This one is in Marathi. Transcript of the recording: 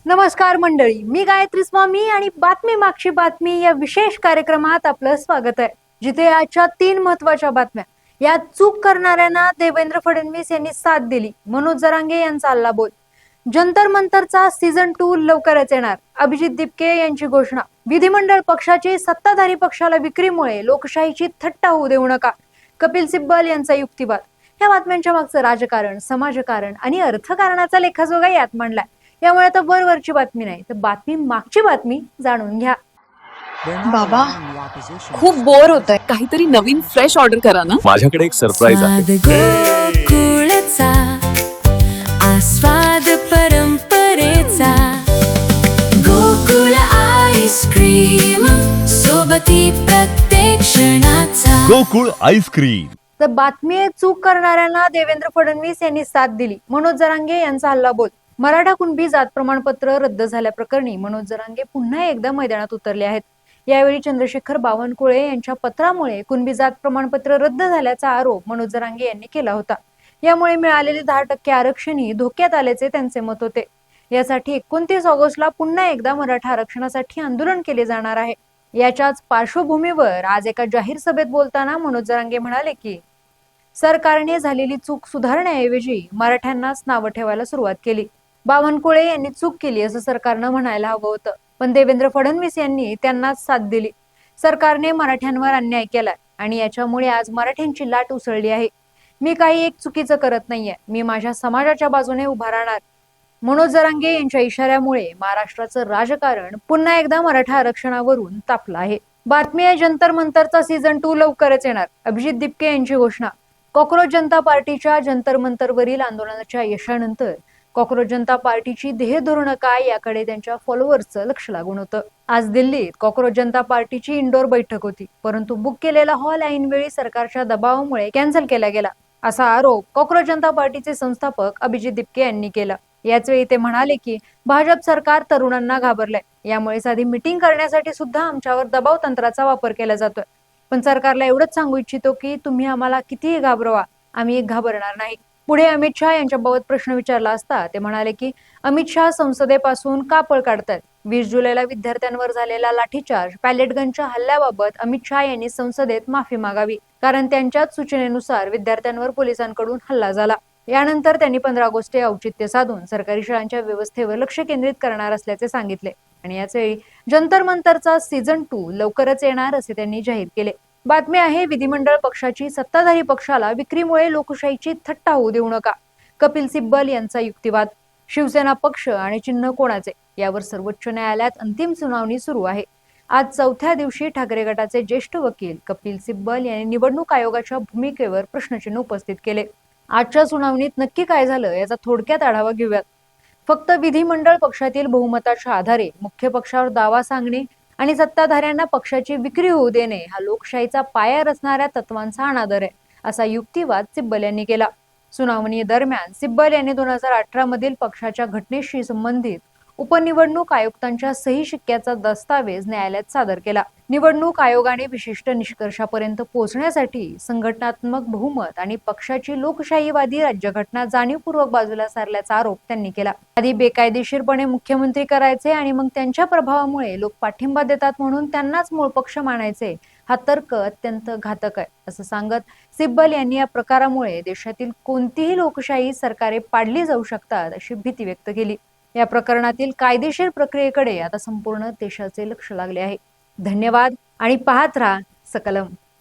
नमस्कार मंडळी, मी गायत्री स्वामी आणि बातमी मागची बातमी या विशेष कार्यक्रमात आपलं स्वागत आहे, जिथे आजच्या 3 महत्वाच्या बातम्या. यात चूक करणाऱ्यांना देवेंद्र फडणवीस यांनी साथ दिली, मनोज जरांगे यांचा हल्लाबोल. जंतर मंतरचा सीझन 2 लवकरच येणार, अभिजित दिपके यांची घोषणा. विधिमंडळ पक्षाची सत्ताधारी पक्षाला विक्रीमुळे लोकशाहीची थट्टा होऊ देऊ नका, कपिल सिब्बल यांचा युक्तिवाद. या बातम्यांच्या मागचं राजकारण, समाजकारण आणि अर्थकारणाचा लेखाजोगा यात मांडलाय. यामुळे आता वरवरची बातमी नाही, तर बातमी मागची बातमी जाणून घ्या. बाबा खूप बोर होतंय, काहीतरी नवीन फ्रेश ऑर्डर करा ना. माझ्याकडे एक सरप्राईज आहे. गोकुळचा आस्वाद परंपरेचा, गोकुळ आईस्क्रीम सोबती प्रत्येक क्षणाचा. गोकुळ आईस्क्रीम. तर बातमी आहे, चूक करणाऱ्यांना देवेंद्र फडणवीस यांनी साथ दिली, मनोज जरांगे यांचा हल्लाबोल. मराठा कुणबी जात प्रमाणपत्र रद्द झाल्याप्रकरणी मनोज जरांगे पुन्हा एकदा मैदानात उतरले आहेत. यावेळी चंद्रशेखर बावनकुळे यांच्या पत्रामुळे कुणबी जात प्रमाणपत्र रद्द झाल्याचा आरोप मनोज जरांगे यांनी केला होता. यामुळे मिळालेले 10% आरक्षणही धोक्यात आल्याचे त्यांचे मत होते. यासाठी 29 ऑगस्टला पुन्हा एकदा मराठा आरक्षणासाठी आंदोलन केले जाणार आहे. याच्याच पार्श्वभूमीवर आज एका जाहीर सभेत बोलताना मनोज जरांगे म्हणाले की सरकारने झालेली चूक सुधारण्याऐवजी मराठ्यांनाच नावं ठेवायला सुरुवात केली. बावनकुळे यांनी चूक केली असं सरकारनं म्हणायला हवं होतं, पण देवेंद्र फडणवीस यांनी त्यांनाच साथ दिली. सरकारने मराठ्यांवर अन्याय केलाय आणि याच्यामुळे आज मराठ्यांची लाट उसळली आहे. मी काही एक चुकीचं करत नाहीये, मी माझ्या समाजाच्या बाजूने उभा राहणार. मनोज जरांगे यांच्या इशाऱ्यामुळे महाराष्ट्राचं राजकारण पुन्हा एकदा मराठा आरक्षणावरून तापलं आहे. बातमी आहे, जंतर मंतरचा सीझन 2 लवकरच येणार, अभिजित दिपके यांची घोषणा. कॉक्रोच जनता पार्टीच्या जंतर मंतरवरील आंदोलनाच्या यशानंतर कॉक्रोच जनता पार्टीची ध्येयधोरणं काय याकडे त्यांच्या फॉलोअर्सचं लक्ष लागून होतं. आज दिल्लीत कॉक्रोच जनता पार्टीची इंडोर बैठक होती, परंतु बुक केलेला हॉल ऐनवेळी सरकारच्या दबावामुळे कॅन्सल केला गेला, असा आरोप कॉक्रोच जनता पार्टीचे संस्थापक अभिजित दिपके यांनी केला. याचवेळी ते म्हणाले की भाजप सरकार तरुणांना घाबरलंय, यामुळे साधी मिटिंग करण्यासाठी सुद्धा आमच्यावर दबाव तंत्राचा वापर केला जातोय. पण सरकारला एवढंच सांगू इच्छितो की तुम्ही आम्हाला कितीही घाबरवा, आम्ही घाबरणार नाही. पुढे अमित शहा यांच्याबाबत प्रश्न विचारला असता ते म्हणाले की अमित शहा संसदेपासून का पळ काढतात. 20 जुलैला विद्यार्थ्यांवर झालेला लाठीचार्ज, पॅलेट गनच्या हल्ल्याबाबत अमित शहा यांनी संसदेत माफी मागावी, कारण त्यांच्याच सूचनेनुसार विद्यार्थ्यांवर पोलिसांकडून हल्ला झाला. यानंतर त्यांनी 15 ऑगस्ट हे औचित्य साधून सरकारी शाळांच्या व्यवस्थेवर लक्ष केंद्रित करणार असल्याचे सांगितले आणि याचवेळी जंतर मंतरचा सीझन 2 लवकरच येणार असे त्यांनी जाहीर केले. बातमी आहे, विधिमंडळ पक्षाची सत्ताधारी पक्षाला विक्रीमुळे लोकशाहीची थट्टा होऊ देऊ नका, कपिल सिब्बल यांचा युक्तिवाद. शिवसेना पक्ष आणि चिन्ह कोणाचे यावर सर्वोच्च न्यायालयात अंतिम सुनावणी सुरू आहे. आज 4थ्या दिवशी ठाकरे गटाचे ज्येष्ठ वकील कपिल सिब्बल यांनी निवडणूक आयोगाच्या भूमिकेवर प्रश्नचिन्ह उपस्थित केले. आजच्या सुनावणीत नक्की काय झालं याचा थोडक्यात आढावा घेऊयात. फक्त विधिमंडळ पक्षातील बहुमताच्या आधारे मुख्य पक्षावर दावा सांगणे आणि सत्ताधाऱ्यांना पक्षाची विक्री होऊ देणे हा लोकशाहीचा पाया रचणाऱ्या तत्वांचा अनादर आहे, असा युक्तिवाद सिब्बल यांनी केला. सुनावणी दरम्यान सिब्बल यांनी 2018 मधील पक्षाच्या घटनेशी संबंधित उपनिवडणूक आयुक्तांच्या सही शिक्क्याचा दस्तावेज न्यायालयात सादर केला. निवडणूक आयोगाने विशिष्ट निष्कर्षापर्यंत पोहोचण्यासाठी संघटनात्मक बहुमत आणि पक्षाची लोकशाहीवादी राज्यघटना जाणीवपूर्वक बाजूला सारल्याचा आरोप त्यांनी केला. आधी बेकायदेशीरपणे मुख्यमंत्री करायचे आणि मग त्यांच्या प्रभावामुळे लोक पाठिंबा देतात म्हणून त्यांनाच मूळ पक्ष मानायचे, हा तर्क अत्यंत घातक आहे, असं सांगत सिब्बल यांनी या प्रकारामुळे देशातील कोणतीही लोकशाही सरकारे पाडली जाऊ शकतात अशी भीती व्यक्त केली. या प्रकरणातील कायदेशीर प्रक्रियेकडे आता संपूर्ण देशाचे लक्ष लागले आहे. धन्यवाद आणि पाहत राहा सकलम.